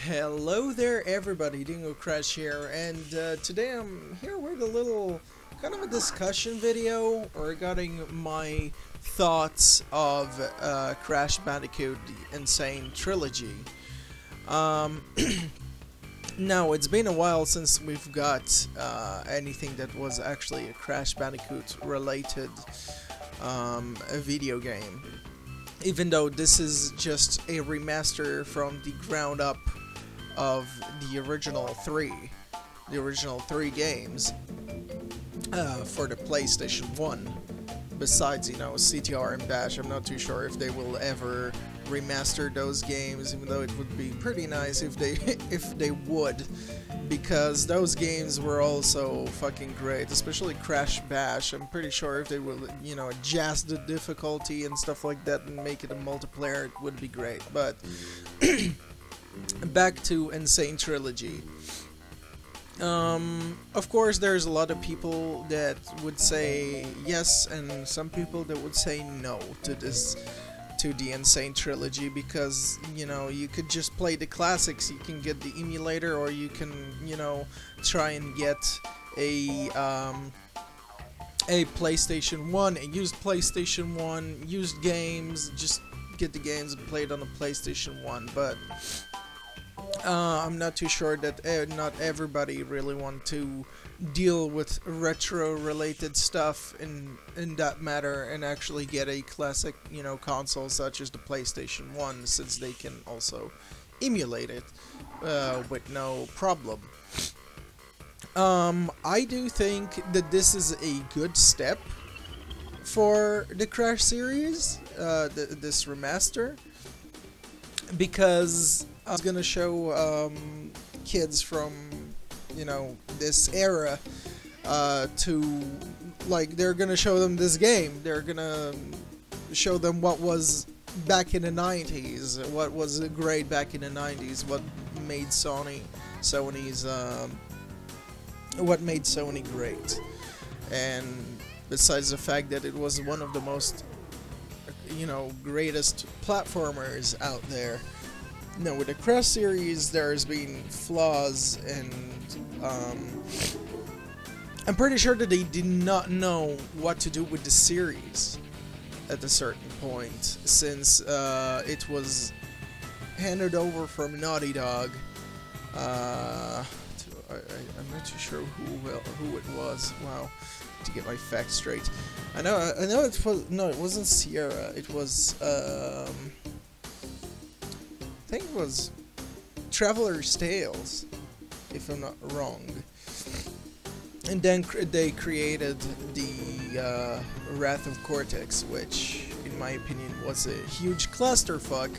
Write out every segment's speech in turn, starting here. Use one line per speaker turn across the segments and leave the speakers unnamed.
Hello there everybody, Dingo Crash here, and today I'm here with a little kind of a discussion video regarding my thoughts of Crash Bandicoot N.sane Trilogy. Now, it's been a while since we've got anything that was actually a Crash Bandicoot related video game. Even though this is just a remaster from the ground up of the original three games for the PlayStation 1. Besides, you know, CTR and Bash, I'm not too sure if they will ever remaster those games, even though it would be pretty nice if they if they would, because those games were also fucking great, especially Crash Bash. I'm pretty sure if they will, you know, adjust the difficulty and stuff like that and make it a multiplayer, it would be great. But back to N.sane Trilogy. Of course, there's a lot of people that would say yes, and some people that would say no to the N.sane Trilogy, because, you know, you could just play the classics. You can get the emulator, or you can, you know, try and get a PlayStation 1, a used PlayStation 1, used games, just get the games and play it on a PlayStation 1, but I'm not too sure that not everybody really want to deal with retro-related stuff in that matter and actually get a classic, you know, console such as the PlayStation 1, since they can also emulate it with no problem. I do think that this is a good step for the Crash series, this remaster, because I was gonna show kids from, you know, this era to, like, they're gonna show them this game. They're gonna show them what was back in the 90s, what was great back in the 90s, what made what made Sony great. And besides the fact that it was one of the most, you know, greatest platformers out there. No, with the Crash series, there's been flaws, and I'm pretty sure that they did not know what to do with the series at a certain point, since it was handed over from Naughty Dog. I'm not too sure who it was. Wow, to get my facts straight. I know it was, no, it wasn't Sierra. It was I think it was Traveler's Tales, if I'm not wrong. And then they created the Wrath of Cortex, which, in my opinion, was a huge clusterfuck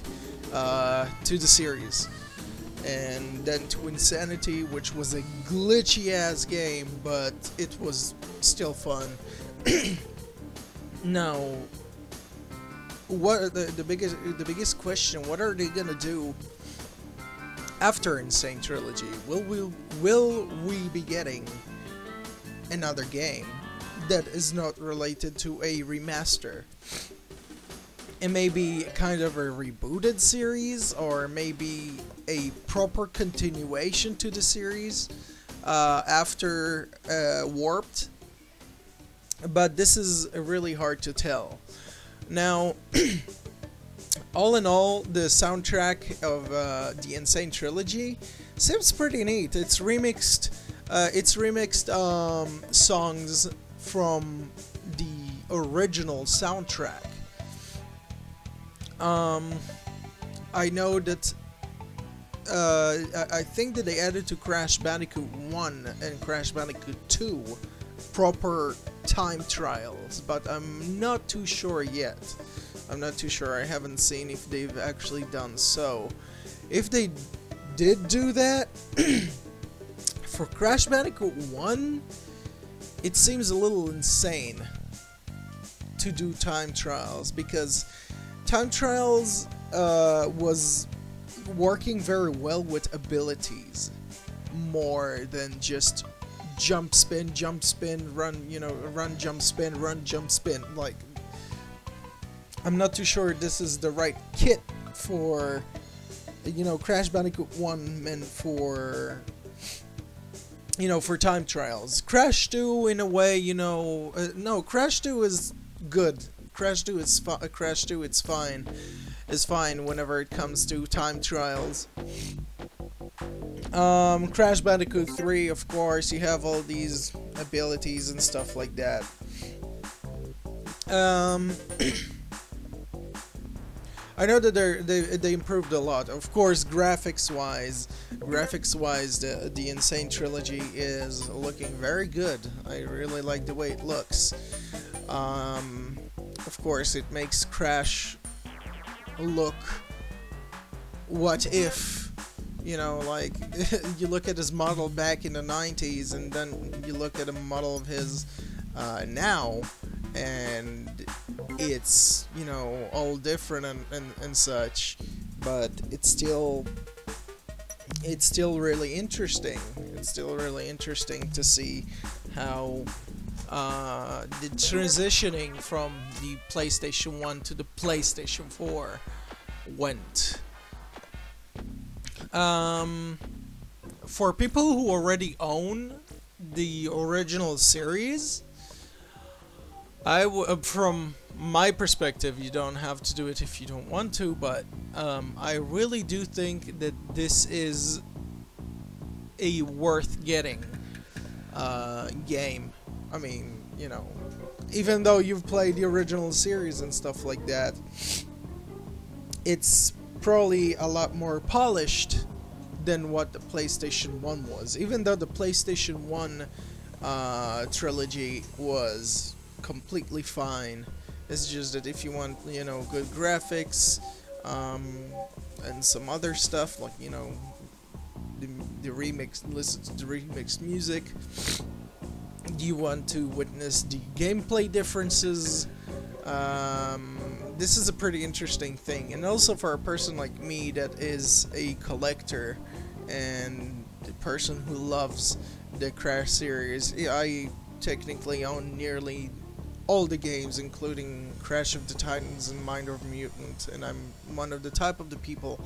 to the series. And then to Insanity, which was a glitchy-ass game, but it was still fun. Now, what the biggest question? What are they gonna do after N.sane Trilogy? Will we be getting another game that is not related to a remaster? It may be kind of a rebooted series, or maybe a proper continuation to the series after Warped. But this is really hard to tell. Now, all in all, the soundtrack of the N.sane Trilogy seems pretty neat. It's remixed songs from the original soundtrack. I know that I think that they added to Crash Bandicoot 1 and Crash Bandicoot 2 proper time trials, but I'm not too sure yet. I'm not too sure. I haven't seen if they've actually done so. If they did do that, for Crash Bandicoot 1, it seems a little insane to do time trials, because time trials was working very well with abilities more than just jump spin, run, you know, run, jump, spin, run, jump, spin. Like, I'm not too sure this is the right kit for you know, Crash Bandicoot 1 meant for, you know, for time trials. Crash 2, in a way, you know, no, Crash 2 is good. Crash 2 is Crash 2, it's fine. Is fine whenever it comes to time trials. Crash Bandicoot 3, of course, you have all these abilities and stuff like that. I know that they improved a lot. Of course, graphics-wise, the N.sane Trilogy is looking very good. I really like the way it looks. Of course, it makes Crash look what if, you know, like you look at his model back in the 90s and then you look at a model of his now, and it's, you know, all different and such, but it's still really interesting. It's still really interesting to see how the transitioning from the PlayStation 1 to the PlayStation 4 went. For people who already own the original series, from my perspective, you don't have to do it if you don't want to, but I really do think that this is a worth getting game. I mean, you know, even though you've played the original series and stuff like that, it's probably a lot more polished than what the PlayStation 1 was. Even though the PlayStation 1 trilogy was completely fine, it's just that if you want, you know, good graphics and some other stuff, like, you know, the remix, listen to the remixed music, you want to witness the gameplay differences, this is a pretty interesting thing. And also for a person like me that is a collector and a person who loves the Crash series, I technically own nearly all the games, including Crash of the Titans and Mind of Mutant, and I'm one of the type of the people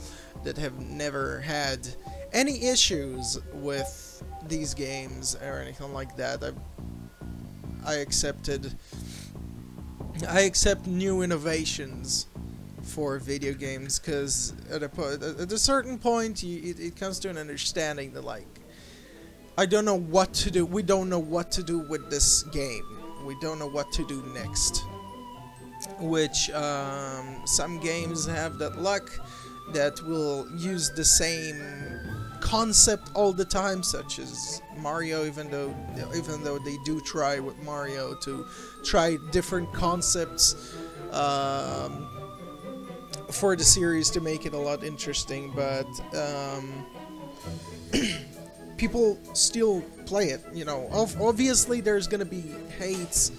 that have never had any issues with these games or anything like that. I accept new innovations for video games, because at a certain point it comes to an understanding that, like, I don't know what to do. We don't know what to do with this game. We don't know what to do next. Which some games have that luck that will use the same concept all the time, such as Mario, even though they do try with Mario to try different concepts for the series to make it a lot interesting, but people still play it, you know. Obviously there's gonna be hates,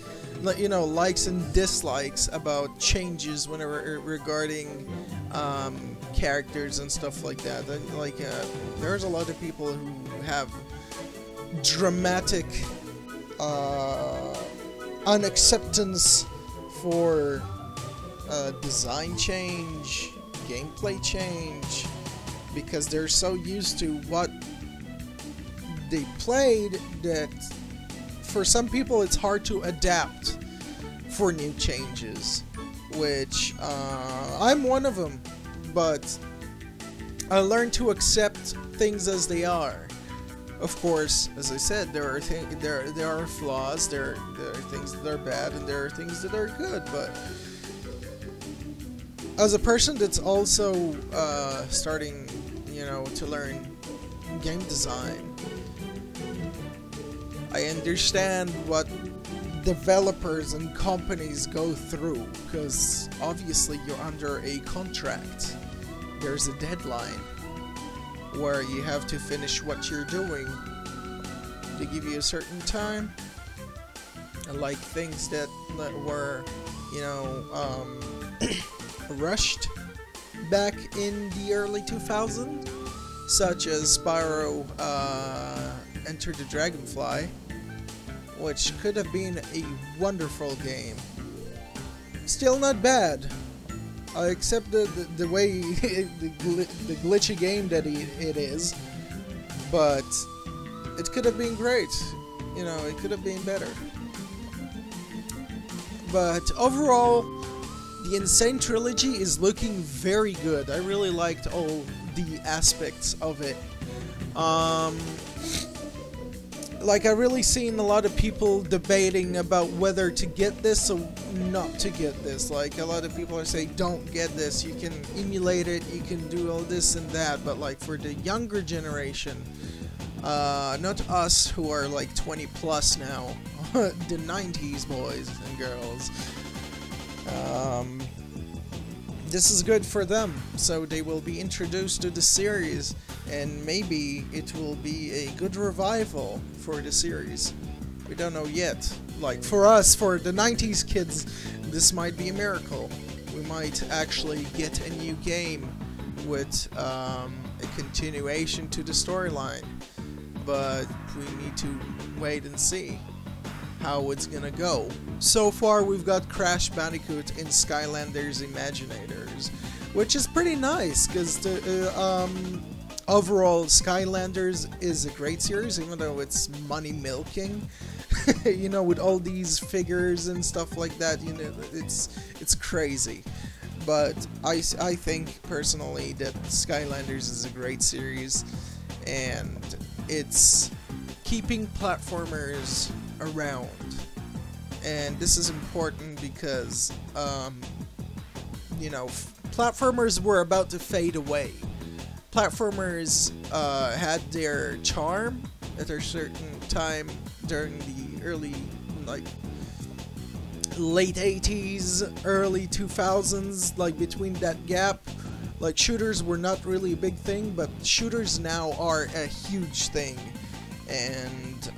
you know, likes and dislikes about changes whenever regarding characters and stuff like that. Like there's a lot of people who have dramatic unacceptance for design change, gameplay change, because they're so used to what they played that for some people it's hard to adapt for new changes, which I'm one of them, but I learned to accept things as they are. Of course, as I said, there are flaws, there are things that are bad, and there are things that are good, but as a person that's also starting, you know, to learn game design, I understand what developers and companies go through, because obviously you're under a contract. There's a deadline where you have to finish what you're doing. They give you a certain time. Like things that were, you know, rushed back in the early 2000s, such as Spyro Enter the Dragonfly, which could have been a wonderful game. Still not bad, I accept the way the glitchy game that it is, but it could have been great. You know, it could have been better. But overall, the N.sane Trilogy is looking very good. I really liked all the aspects of it. Like, I really seen a lot of people debating about whether to get this or not to get this. Like, a lot of people are saying, don't get this, you can emulate it, you can do all this and that, but like for the younger generation, not us who are like 20 plus now, the 90s boys and girls, this is good for them, so they will be introduced to the series, and maybe it will be a good revival for the series. We don't know yet. Like, for us, for the 90s kids, this might be a miracle. We might actually get a new game with a continuation to the storyline, but we need to wait and see how it's gonna go. So far, we've got Crash Bandicoot in Skylanders Imaginators, which is pretty nice, because the overall Skylanders is a great series, even though it's money milking. You know, with all these figures and stuff like that, you know, it's crazy. But I think personally that Skylanders is a great series, and it's keeping platformers around, and this is important because you know, platformers were about to fade away. Platformers had their charm at a certain time during the early, like, late 80s, early 2000s, like between that gap. Like, shooters were not really a big thing, but shooters now are a huge thing. And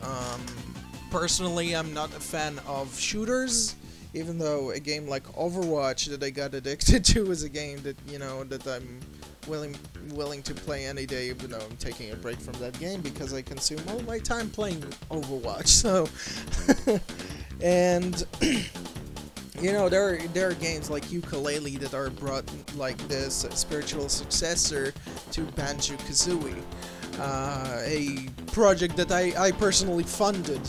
personally, I'm not a fan of shooters, even though a game like Overwatch that I got addicted to is a game that, you know, that I'm willing to play any day, even though I'm taking a break from that game because I consume all my time playing Overwatch. So, and you know, there are games like Ukulele that are brought like this spiritual successor to Banjo-Kazooie, a project that I personally funded.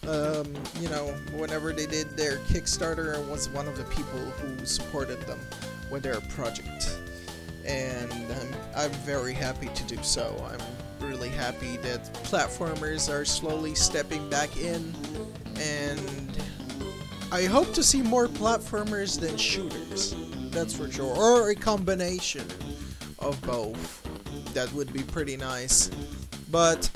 You know, whenever they did their Kickstarter, I was one of the people who supported them with their project, and I'm very happy to do so. I'm really happy that platformers are slowly stepping back in, and I hope to see more platformers than shooters, that's for sure, or a combination of both. That would be pretty nice. But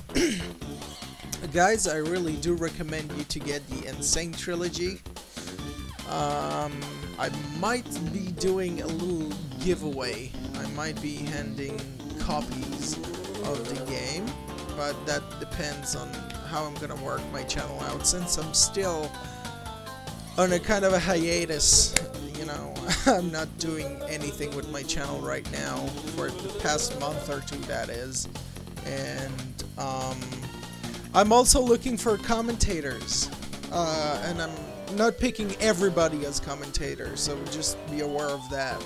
guys, I really do recommend you to get the N.sane Trilogy. I might be doing a little giveaway. I might be handing copies of the game, but that depends on how I'm gonna work my channel out, since I'm still on a kind of a hiatus. You know, I'm not doing anything with my channel right now for the past month or two, that is. And I'm also looking for commentators, and I'm not picking everybody as commentators, so just be aware of that.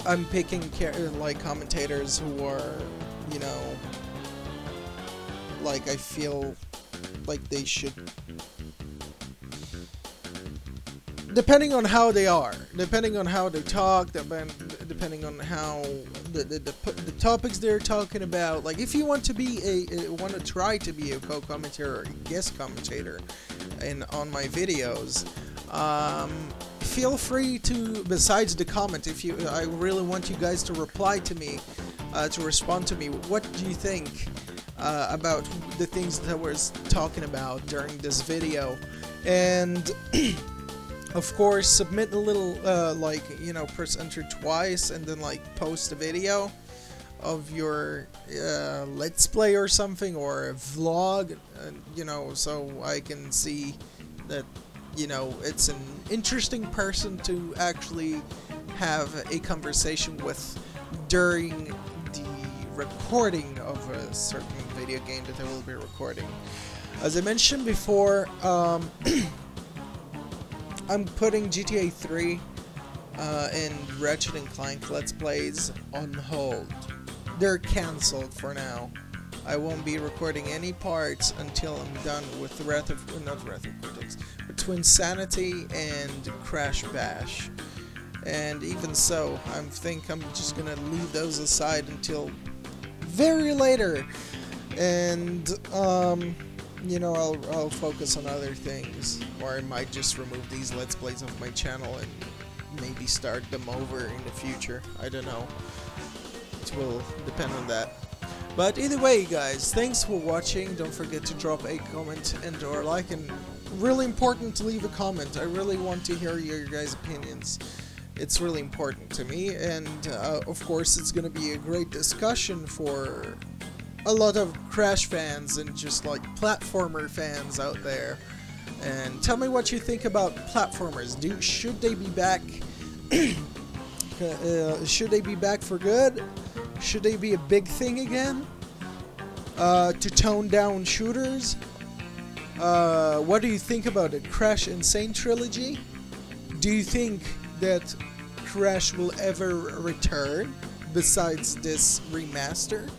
I'm picking like commentators who are, you know, like I feel like they should, depending on how they are, depending on how they talk, depending on how the topics they're talking about. Like, if you want to be want to try to be a co-commentator or a guest commentator on my videos, feel free to, besides the comment, I really want you guys to reply to me, to respond to me. What do you think about the things that I was talking about during this video? And of course, submit a little, like, you know, press enter twice and then, like, post a video of your let's play or something, or a vlog, you know, so I can see that, you know, it's an interesting person to actually have a conversation with during the recording of a certain video game that I will be recording. As I mentioned before, I'm putting GTA 3 and Ratchet and Clank Let's Plays on hold. They're cancelled for now. I won't be recording any parts until I'm done with not Wrath of Critics, but Twinsanity and Crash Bash. And even so, I think I'm just gonna leave those aside until very later. And you know, I'll focus on other things, or I might just remove these Let's Plays off my channel and maybe start them over in the future. I don't know. It will depend on that. But either way, guys, thanks for watching. Don't forget to drop a comment and or like, and really important to leave a comment. I really want to hear your guys' opinions. It's really important to me, and of course it's gonna be a great discussion for a lot of Crash fans and just like platformer fans out there. And tell me what you think about platformers. Should they be back? Should they be back for good? Should they be a big thing again? To tone down shooters? What do you think about it? Crash N.sane Trilogy? Do you think that Crash will ever return besides this remaster?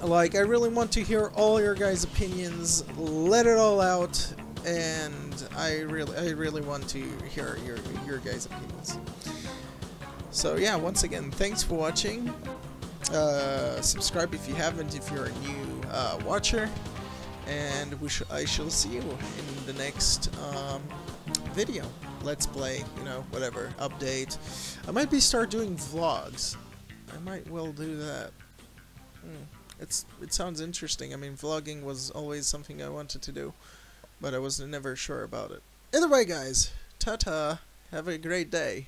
Like, I really want to hear all your guys' opinions. Let it all out, and I really want to hear your guys' opinions. So yeah, once again, thanks for watching. Subscribe if you haven't, if you're a new watcher, and I shall see you in the next video. Let's play, you know, whatever, update. I might start doing vlogs. I might well do that. It sounds interesting. I mean, vlogging was always something I wanted to do, but I was never sure about it. Either way, guys, ta-ta. Have a great day.